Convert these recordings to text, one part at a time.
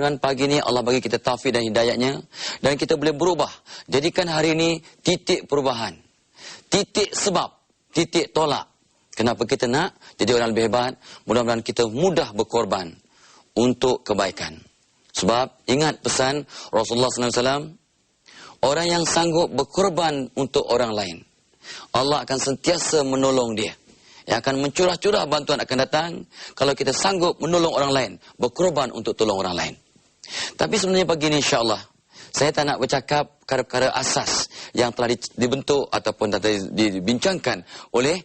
Dan pagi ini Allah bagi kita taufik dan hidayahnya. Dan kita boleh berubah. Jadikan hari ini titik perubahan. Titik sebab. Titik tolak. Kenapa kita nak jadi orang lebih hebat? Mudah-mudahan kita mudah berkorban untuk kebaikan. Sebab ingat pesan Rasulullah SAW. Orang yang sanggup berkorban untuk orang lain, Allah akan sentiasa menolong dia. Yang akan mencurah-curah bantuan akan datang kalau kita sanggup menolong orang lain, berkorban untuk tolong orang lain. Tapi sebenarnya pagi ini insya-Allah saya tak nak bercakap perkara-perkara asas yang telah dibentuk ataupun telah dibincangkan oleh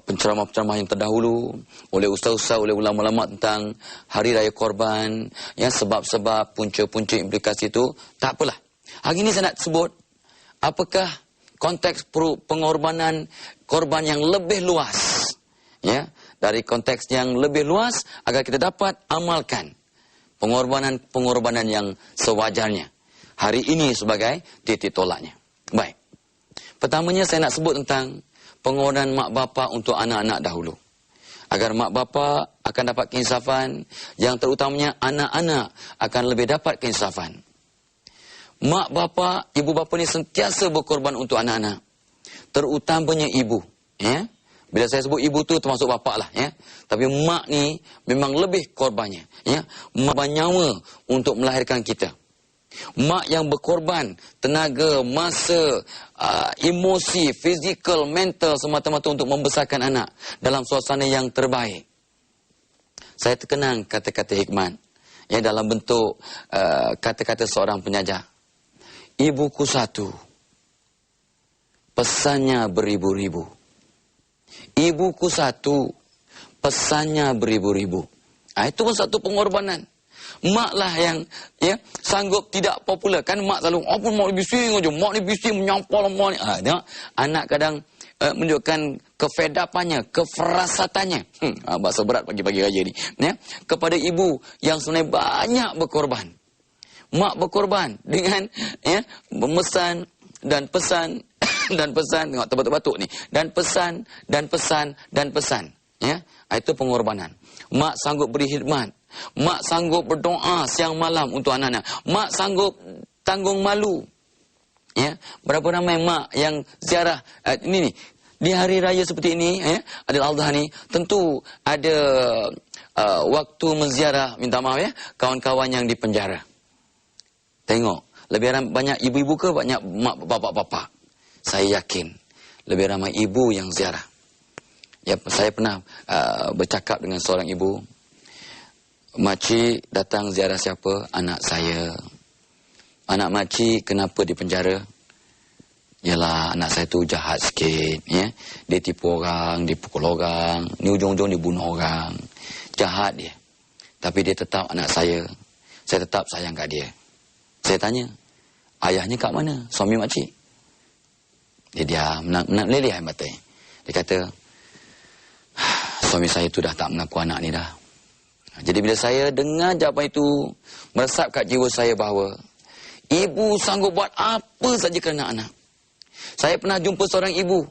penceramah-penceramah yang terdahulu, oleh ustaz-ustaz, oleh ulama-ulama tentang Hari Raya Korban, ya, sebab-sebab, punca-punca implikasi itu. Tak apalah. Hari ini saya nak sebut apakah konteks pengorbanan korban yang lebih luas, ya, dari konteks yang lebih luas agar kita dapat amalkan pengorbanan yang sewajarnya hari ini sebagai titik tolaknya. Baik. Pertamanya saya nak sebut tentang pengorbanan mak bapa untuk anak-anak dahulu. Agar mak bapa akan dapat keinsafan, yang terutamanya anak-anak akan lebih dapat keinsafan. Mak bapa, ibu bapa ni sentiasa berkorban untuk anak-anak. Terutamanya ibu, ya. Bila saya sebut ibu tu termasuk bapa lah, ya. Tapi mak ni memang lebih korbannya, ya. Mak bernyawa untuk melahirkan kita. Mak yang berkorban tenaga, masa, emosi, fizikal, mental semata-mata untuk membesarkan anak dalam suasana yang terbaik. Saya terkenang kata-kata hikmat, ya, dalam bentuk kata-kata seorang penyaja. Ibuku satu, pesannya beribu-ribu. Ibuku satu, pesannya beribu-ribu. Itu pun satu pengorbanan. Mak lah yang, ya, sanggup tidak popular. Kan mak selalu, apa mak ni bising aja, mak ni bising menyampal mak ni. Anak kadang menunjukkan kefedapannya, keferasatannya. Bahasa berat pagi-pagi raya ni, ya, kepada ibu yang sebenarnya banyak berkorban. Mak berkorban dengan, ya, memesan dan pesan dan pesan, tengok terbatuk-batuk ni, dan pesan dan pesan dan pesan, ya. Itu pengorbanan. Mak sanggup beri khidmat, mak sanggup berdoa siang malam untuk anak-anak, mak sanggup tanggung malu, ya. Berapa ramai mak yang ziarah ini ni di hari raya seperti ini, ya, Adil-Adha ni, tentu ada waktu menziarah, minta maaf, ya, kawan-kawan yang dipenjara. Tengok, lebih banyak ibu-ibu ke banyak mak bapak-bapak? Saya yakin lebih ramai ibu yang ziarah. Ya, saya pernah bercakap dengan seorang ibu. Makcik datang ziarah siapa? Anak saya. Anak makcik kenapa di penjara? Yalah, anak saya tu jahat sikit, ya. Dia tipu orang, dia pukul orang, ni ujung-ujung dia bunuh orang. Jahat dia. Tapi dia tetap anak saya. Saya tetap sayang kat dia. Saya tanya, ayahnya kat mana? Suami makcik? Dia diam, meleleh air mata. Dia kata, suami saya tu dah tak mengaku anak ni dah. Jadi bila saya dengar jawapan itu, meresap kat jiwa saya bahawa ibu sanggup buat apa saja kerana anak. Saya pernah jumpa seorang ibu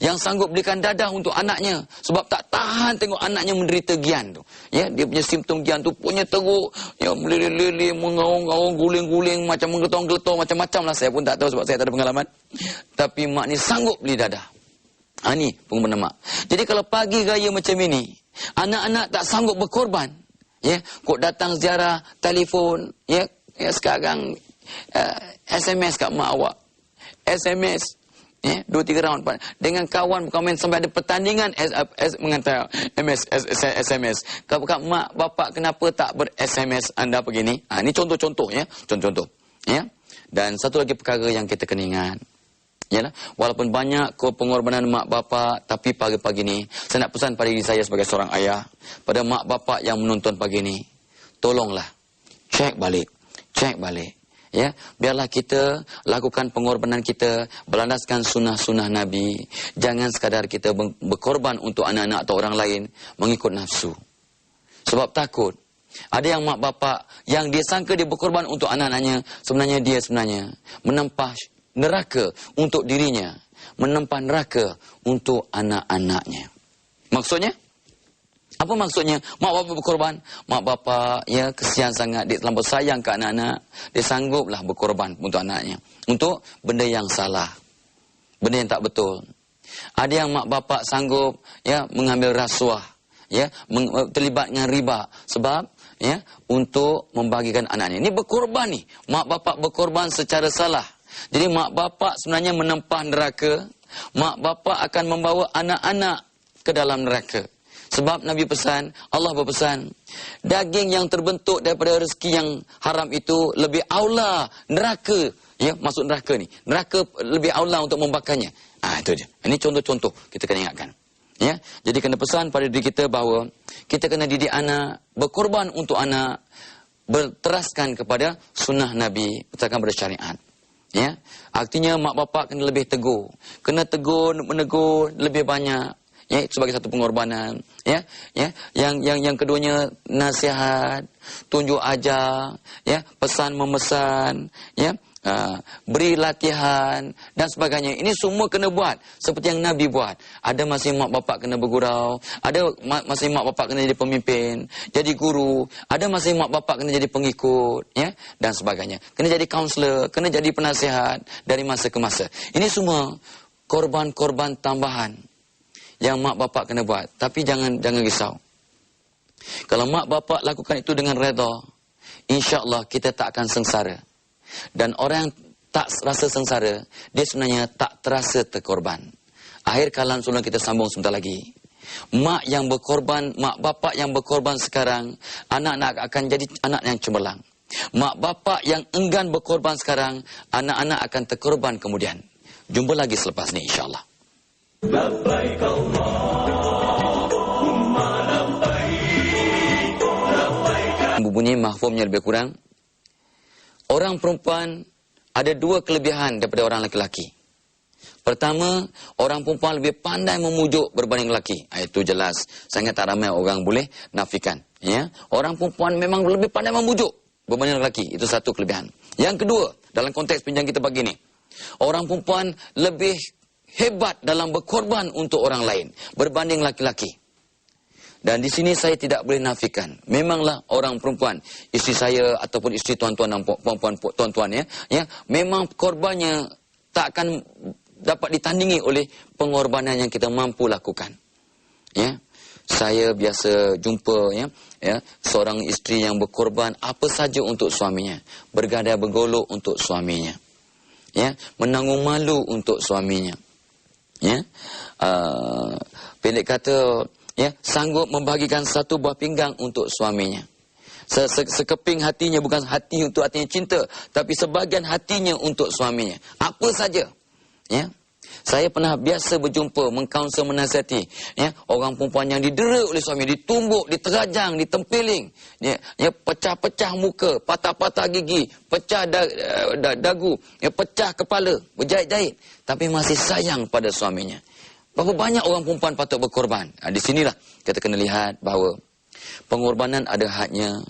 yang sanggup belikan dadah untuk anaknya sebab tak tahan tengok anaknya menderita gian tu. Ya, dia punya simptom gian tu punya teruk, ya, meleleh-leleh, mengaung-aung, guling-guling, macam menggeletong-geletong, macam-macam lah. Saya pun tak tahu sebab saya tak ada pengalaman. Tapi mak ni sanggup beli dadah. Ni pengorbanan mak. Jadi kalau pagi raya macam ini, anak-anak tak sanggup berkorban, ya, kok datang ziarah, telefon, ya, sekarang SMS kat mak awak. SMS, ya, 2-3 round dengan kawan, bukan main sampai ada pertandingan mengantar SMS. Kalau mak bapak kenapa tak ber-SMS anda begini? Ini contoh-contoh, ya, contoh-contoh, ya. Dan satu lagi perkara yang kita kena ingat, yalah, walaupun banyak pengorbanan mak bapak, tapi pagi-pagi ni saya nak pesan pada diri saya sebagai seorang ayah, pada mak bapak yang menonton pagi ni, tolonglah cek balik, ya, biarlah kita lakukan pengorbanan kita berlandaskan sunnah-sunnah Nabi. Jangan sekadar kita berkorban untuk anak-anak atau orang lain mengikut nafsu. Sebab takut ada yang mak bapak yang dia sangka dia berkorban untuk anak-anaknya, sebenarnya dia menempah neraka untuk dirinya, menempah neraka untuk anak-anaknya. Maksudnya Apa maksudnya? Mak bapak berkorban. Mak bapak ya kesian sangat, dia terlampau sayang ke anak-anak. Dia sangguplah berkorban untuk anaknya. Untuk benda yang salah. Benda yang tak betul. Ada yang mak bapak sanggup ya mengambil rasuah, ya, terlibat dengan riba sebab ya untuk membagikan anaknya. Ini berkorban nih. Mak bapak berkorban secara salah. Jadi mak bapak sebenarnya menempah neraka. Mak bapak akan membawa anak-anak ke dalam neraka. Sebab Nabi pesan, Allah berpesan, daging yang terbentuk daripada rezeki yang haram itu lebih aula neraka. Ya, masuk neraka ni. Neraka lebih aula untuk membakarnya. Itu dia. Ini contoh-contoh kita kena ingatkan. Ya, jadi kena pesan pada diri kita bahawa kita kena didik anak, berkorban untuk anak, berteraskan kepada sunnah Nabi, berteraskan pada syariat. Ya, artinya mak bapak kena lebih tegur, kena tegur, menegur lebih banyak. Ya, sebagai satu pengorbanan, ya, ya. Yang keduanya nasihat, tunjuk ajar, ya, pesan memesan, ya, beri latihan dan sebagainya. Ini semua kena buat seperti yang Nabi buat. Ada masih mak bapak kena bergurau, ada masih mak bapak kena jadi pemimpin, jadi guru, ada masih mak bapak kena jadi pengikut, ya, dan sebagainya. Kena jadi kaunselor, kena jadi penasihat dari masa ke masa. Ini semua korban-korban tambahan yang mak bapak kena buat. Tapi jangan risau. Kalau mak bapak lakukan itu dengan redha, insya-Allah kita tak akan sengsara. Dan orang yang tak rasa sengsara, dia sebenarnya tak terasa terkorban. Akhir kalam sebelum kita sambung sebentar lagi. Mak yang berkorban, mak bapak yang berkorban sekarang, anak-anak akan jadi anak yang cemerlang. Mak bapak yang enggan berkorban sekarang, anak-anak akan terkorban kemudian. Jumpa lagi selepas ni insya-Allah. Labbaik Allahumma labbaik, labbaik. Bunyi mahfumnya lebih kurang. Orang perempuan ada dua kelebihan daripada orang lelaki. Pertama, orang perempuan lebih pandai memujuk berbanding lelaki. Itu jelas. Sangat tak ramai orang boleh nafikan. Ya, orang perempuan memang lebih pandai memujuk berbanding lelaki. Itu satu kelebihan. Yang kedua, dalam konteks pinjam kita pagi ni, orang perempuan lebih hebat dalam berkorban untuk orang lain berbanding laki-laki. Dan di sini saya tidak boleh nafikan. Memanglah orang perempuan, isteri saya ataupun isteri tuan-tuan dan puan-puan tuan-tuan ya, memang korbannya tak akan dapat ditandingi oleh pengorbanan yang kita mampu lakukan. Ya. Saya biasa jumpa ya seorang isteri yang berkorban apa saja untuk suaminya, bergadai bergolok untuk suaminya. Ya, menanggung malu untuk suaminya. Ya, pendek kata, ya, sanggup membagikan satu buah pinggang untuk suaminya. Sekeping hatinya, bukan hati untuk hatinya cinta, tapi sebagian hatinya untuk suaminya. Apa saja. Ya, saya pernah biasa berjumpa, mengkaunsul, menasihati, ya, orang perempuan yang didera oleh suami, ditumbuk, diterajang, ditempeling, ya, pecah-pecah muka, patah-patah gigi, pecah dagu, ya, pecah kepala, berjahit-jahit, tapi masih sayang pada suaminya. Berapa banyak orang perempuan patut berkorban? Di sinilah kita kena lihat bahawa pengorbanan ada hadnya.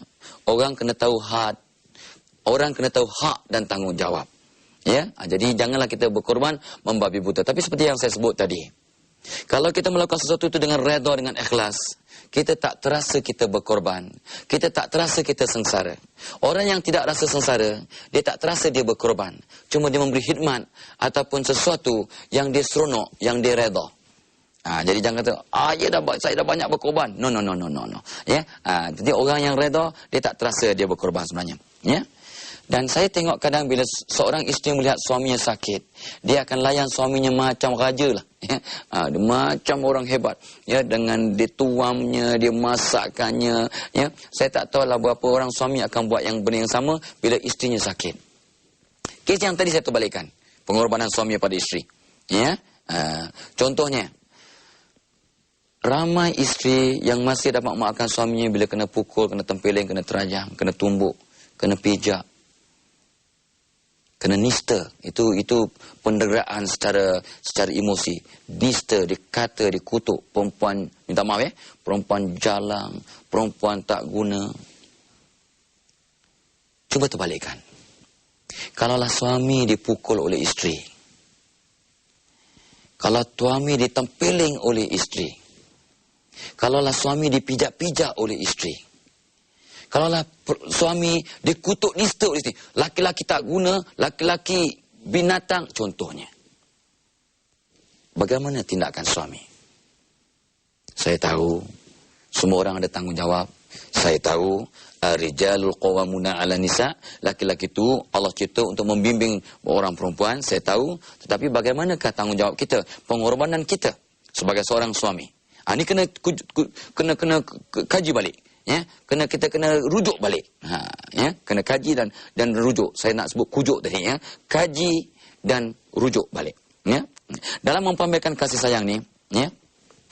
Orang kena tahu had, orang kena tahu hak dan tanggungjawab. Ya, jadi janganlah kita berkorban membabi buta. Tapi seperti yang saya sebut tadi, kalau kita melakukan sesuatu itu dengan redha, dengan ikhlas, kita tak terasa kita berkorban, kita tak terasa kita sengsara. Orang yang tidak rasa sengsara, dia tak terasa dia berkorban. Cuma dia memberi khidmat ataupun sesuatu yang dia seronok, yang dia redha. Jadi jangan kata, saya dah banyak berkorban. No. Ya, jadi orang yang redha, dia tak terasa dia berkorban sebenarnya. Ya. Dan saya tengok kadang bila seorang isteri melihat suaminya sakit, dia akan layan suaminya macam raja lah. Ya. Dia macam orang hebat. Ya, dengan dia tuamnya, dia masakkannya. Ya. Saya tak tahu lah berapa orang suami akan buat yang benda yang sama bila isterinya sakit. Kes yang tadi saya terbalikkan. Pengorbanan suami pada isteri. Ya. Contohnya, ramai isteri yang masih dapat memaafkan suaminya bila kena pukul, kena tempeling, kena terajang, kena tumbuk, kena pijak, kena nista. Itu penderaan secara emosi. Nista, dikata, dikutuk. Perempuan, minta maaf ya, perempuan jalang, perempuan tak guna. Cuba terbalikkan. Kalaulah suami dipukul oleh isteri, kalau suami ditempeling oleh isteri, Kalaulah suami dipijak-pijak oleh isteri. Kalaulah suami dikutuk nista oleh isteri. Laki-laki tak guna, laki-laki binatang contohnya. Bagaimana tindakan suami? Saya tahu semua orang ada tanggungjawab. Saya tahu rijalul qawwamuna 'ala nisa, laki-laki itu Allah cipta untuk membimbing orang perempuan, saya tahu, tetapi bagaimanakah tanggungjawab kita, pengorbanan kita sebagai seorang suami? Ini kena kaji balik, ya. Kita kena rujuk balik. Ya, kena kaji dan rujuk. Saya nak sebut kujuk tadi, ya. Kaji dan rujuk balik, ya. Dalam mempamerkan kasih sayang ni, ya,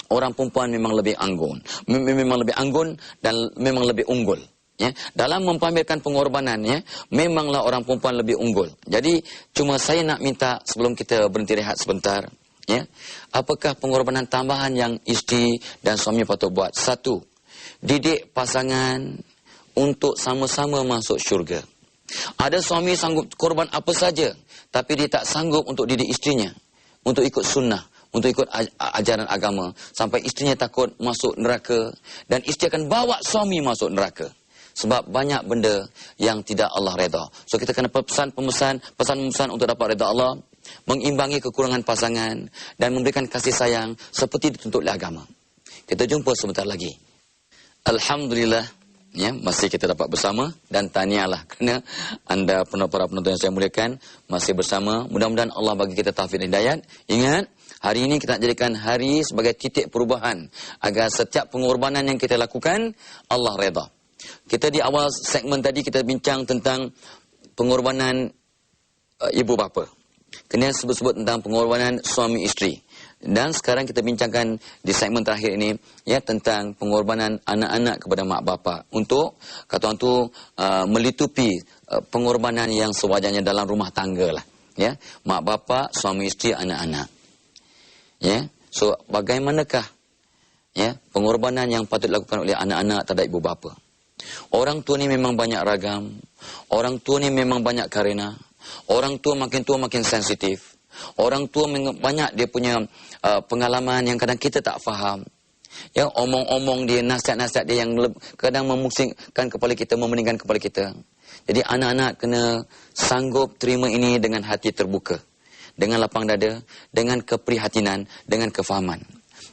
orang perempuan memang lebih anggun. Memang lebih anggun dan memang lebih unggul. Ya, dalam mempamerkan pengorbanan, ya, memanglah orang perempuan lebih unggul. Jadi, cuma saya nak minta sebelum kita berhenti rehat sebentar, ya, apakah pengorbanan tambahan yang isteri dan suami patut buat? Satu, didik pasangan untuk sama-sama masuk syurga. Ada suami sanggup korban apa saja, tapi dia tak sanggup untuk didik isterinya, untuk ikut sunnah, untuk ikut ajaran agama, sampai isterinya takut masuk neraka, dan isteri akan bawa suami masuk neraka. Sebab banyak benda yang tidak Allah redha. So kita kena pesan-pesan untuk dapat redha Allah, mengimbangi kekurangan pasangan dan memberikan kasih sayang seperti dituntut oleh agama. Kita jumpa sebentar lagi. Alhamdulillah, ya, masih kita dapat bersama, dan tahniahlah kerana anda para penonton yang saya muliakan masih bersama. Mudah-mudahan Allah bagi kita taufik dan hidayat. Ingat, hari ini kita nak jadikan hari sebagai titik perubahan agar setiap pengorbanan yang kita lakukan Allah redha. Kita di awal segmen tadi kita bincang tentang pengorbanan ibu bapa. Kemudian sebut-sebut tentang pengorbanan suami isteri. Dan sekarang kita bincangkan di segmen terakhir ini, ya, tentang pengorbanan anak-anak kepada mak bapa untuk kata orang tu melitupi pengorbanan yang sewajarnya dalam rumah tangga lah, ya. Mak bapa, suami isteri, anak-anak. Ya. So bagaimanakah, ya, pengorbanan yang patut dilakukan oleh anak-anak terhadap ibu bapa? Orang tua ni memang banyak ragam. Orang tua ni memang banyak karena. Orang tua makin sensitif. Orang tua banyak dia punya pengalaman yang kadang kita tak faham. Ya, omong-omong dia, nasihat-nasihat dia yang kadang memusingkan kepala kita, memeningkan kepala kita. Jadi anak-anak kena sanggup terima ini dengan hati terbuka, dengan lapang dada, dengan keprihatinan, dengan kefahaman.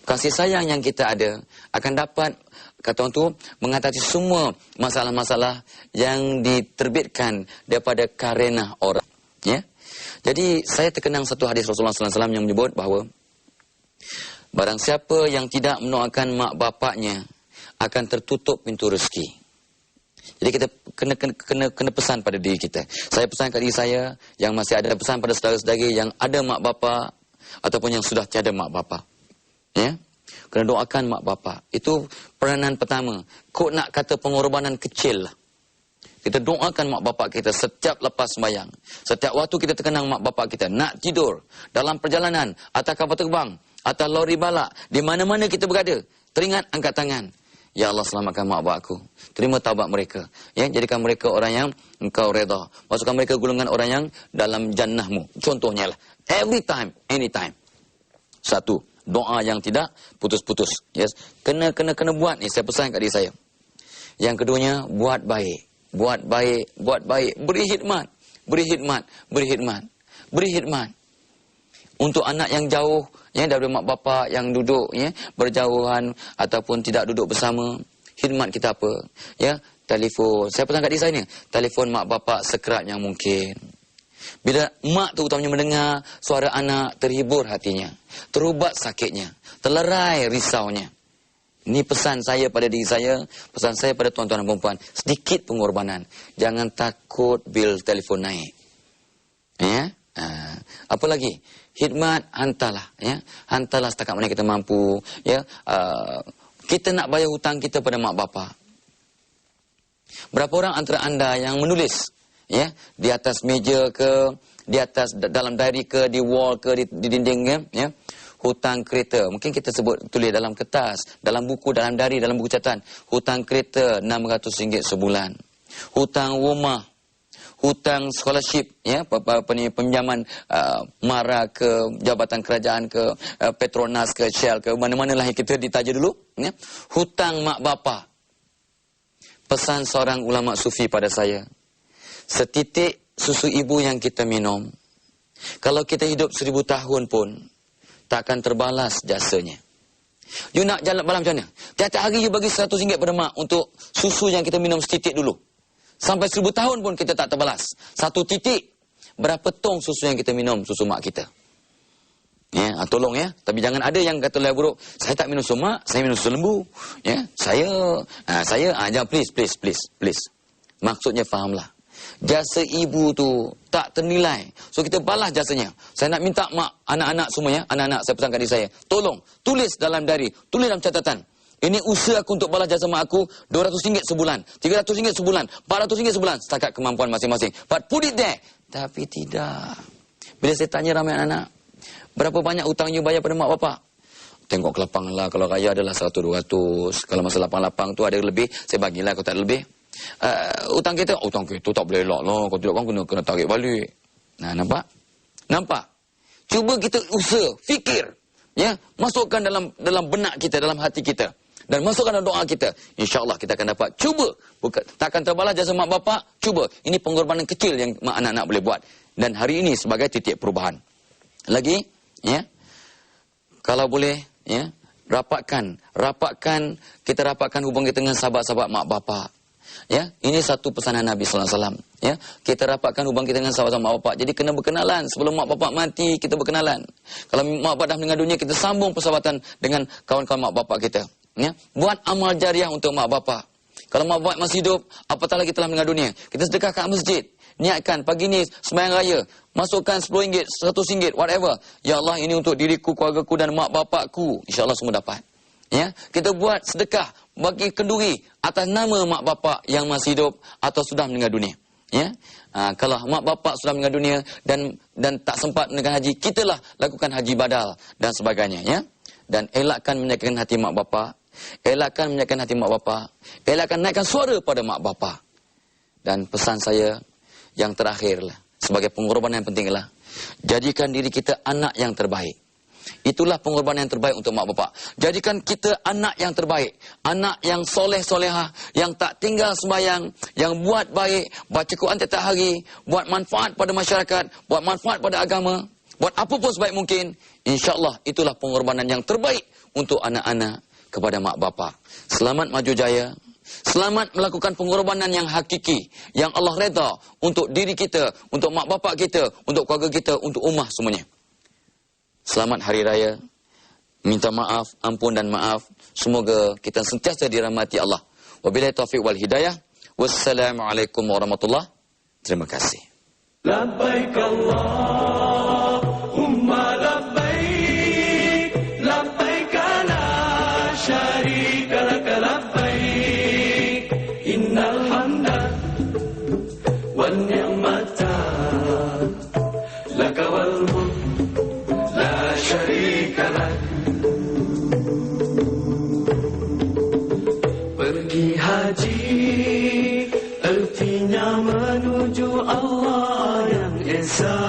Kasih sayang yang kita ada akan dapat, kata orang tu, mengatasi semua masalah-masalah yang diterbitkan daripada karena orang. Ya. Jadi saya terkenang satu hadis Rasulullah SAW yang menyebut bahawa barang siapa yang tidak mendoakan mak bapaknya akan tertutup pintu rezeki. Jadi kita kena pesan pada diri kita. Saya pesan pada diri saya, yang masih ada pesan pada saudara-saudara yang ada mak bapa ataupun yang sudah tiada mak bapa. Ya, kena doakan mak bapa. Itu peranan pertama. Kok nak kata pengorbanan kecil lah. Kita doakan mak bapa kita setiap lepas sembahyang. Setiap waktu kita terkenang mak bapa kita. Nak tidur, dalam perjalanan, atas kapal terbang, atas lori balak, di mana-mana kita berada, teringat angkat tangan. Ya Allah, selamatkan mak bapak aku. Terima taubat mereka. Ya, jadikan mereka orang yang engkau redha. Masukkan mereka golongan orang yang dalam jannahmu. Contohnya lah. Every time, anytime. Satu, doa yang tidak putus-putus. Yes. Kena buat ni, saya pesan kat diri saya. Yang keduanya, buat baik. Buat baik, buat baik. Beri khidmat. Beri khidmat. Beri khidmat. Beri khidmat. Untuk anak yang jauh, ya, daripada mak bapak yang duduk, ya, berjauhan ataupun tidak duduk bersama, khidmat kita apa? Ya, telefon. Saya pesan kat diri saya ni, telefon mak bapak sekerat yang mungkin. Bila mak tu utamanya mendengar suara anak, terhibur hatinya, terubat sakitnya, terlerai risaunya. Ini pesan saya pada diri saya, pesan saya pada tuan-tuan dan perempuan. Sedikit pengorbanan. Jangan takut bil telefon naik. Ya? Apa lagi? Khidmat, hantarlah. Ya? Hantarlah setakat mana kita mampu. Ya? Kita nak bayar hutang kita pada mak bapa. Berapa orang antara anda yang menulis, ya, di atas meja ke, di atas dalam diary ke, di wall ke, di dinding, ya, hutang kereta. Mungkin kita tulis dalam kertas, dalam buku, dalam diary, dalam buku catatan. Hutang kereta RM600 sebulan. Hutang rumah, hutang scholarship, ya, pinjaman MARA ke Jabatan Kerajaan ke Petronas ke Shell ke mana-manalah yang kita ditaja dulu, ya. Hutang mak bapa. Pesan seorang ulama sufi pada saya, setitik susu ibu yang kita minum, kalau kita hidup 1000 tahun pun takkan terbalas jasanya. You nak jalan malam macam mana? Tiap-tiap hari you bagi RM100 pada mak untuk susu yang kita minum setitik dulu. Sampai 1000 tahun pun kita tak terbalas. Satu titik, berapa tong susu yang kita minum, susu mak kita. Ya, tolong ya. Tapi jangan ada yang kata lah buruk, saya tak minum susu mak, saya minum susu lembu. Ya, saya jangan, please. Maksudnya fahamlah. Jasa ibu tu tak ternilai. So kita balas jasanya. Saya nak minta mak, anak-anak semua ya, anak-anak saya pesan kat diri saya, tolong tulis dalam diary, tulis dalam catatan. Ini usaha aku untuk balas jasa mak aku RM200 sebulan, RM300 sebulan, RM400 sebulan, setakat kemampuan masing-masing. But put it there. Tapi tidak. Bila saya tanya ramai anak-anak, berapa banyak hutang you bayar pada mak bapak? Tengok ke lapang lah, kalau raya adalah 100-200. Kalau masa lapang-lapang tu ada lebih, saya bagilah kalau tak ada lebih. Hutang kita tak boleh elak lah. Kalau tidak kan kena tarik balik. Nah, nampak? Cuba kita usaha, fikir, ya, masukkan dalam benak kita, dalam hati kita, dan masukkan dalam doa kita. InsyaAllah kita akan dapat. Cuba, takkan terbalas jasa mak bapak. Cuba, ini pengorbanan kecil yang mak anak-anak boleh buat. Dan hari ini sebagai titik perubahan. Lagi, ya, kalau boleh, ya, rapatkan hubungan kita dengan sahabat-sahabat mak bapak. Ya, ini satu pesanan Nabi sallallahu alaihi wasallam, ya. Kita rapatkan hubungan kita dengan sahabat mak bapak. Jadi kena berkenalan sebelum mak bapak mati, kita berkenalan. Kalau mak bapak dah meninggal dunia, kita sambung persahabatan dengan kawan-kawan mak bapak kita, ya. Buat amal jariah untuk mak bapak. Kalau mak bapak masih hidup, apatah lagi telah meninggal dunia, kita sedekah kat masjid. Niatkan pagi ni sembahyang raya, masukkan RM10, RM100, whatever. Ya Allah, ini untuk diriku, keluargaku dan mak bapakku. InsyaAllah semua dapat. Ya, kita buat sedekah bagi kenduri atas nama mak bapak yang masih hidup atau sudah meninggal dunia. Ya, kalau mak bapak sudah meninggal dunia dan tak sempat menunaikan haji, kitalah lakukan haji badal dan sebagainya. Ya, dan elakkan menyakitkan hati mak bapak, elakkan naikkan suara pada mak bapak. Dan pesan saya yang terakhirlah, sebagai pengorbanan yang penting adalah, jadikan diri kita anak yang terbaik. Itulah pengorbanan yang terbaik untuk mak bapak. Jadikan kita anak yang terbaik. Anak yang soleh-solehah, yang tak tinggal sembahyang, yang buat baik, baca Quran tiap hari, buat manfaat pada masyarakat, buat manfaat pada agama, buat apa pun sebaik mungkin. InsyaAllah itulah pengorbanan yang terbaik untuk anak-anak kepada mak bapak. Selamat maju jaya. Selamat melakukan pengorbanan yang hakiki, yang Allah redha untuk diri kita, untuk mak bapak kita, untuk keluarga kita, untuk ummah semuanya. Selamat Hari Raya. Minta maaf, ampun dan maaf. Semoga kita sentiasa dirahmati Allah. Wabillahi taufiq wal hidayah. Wassalamualaikum warahmatullahi. Terima kasih. Labbaik Allahumma labbaik. Labbaik la syarika lak labbaik. Innal hamda wan ni'mata lak wal mulk. Pergi haji artinya menuju Allah yang esa.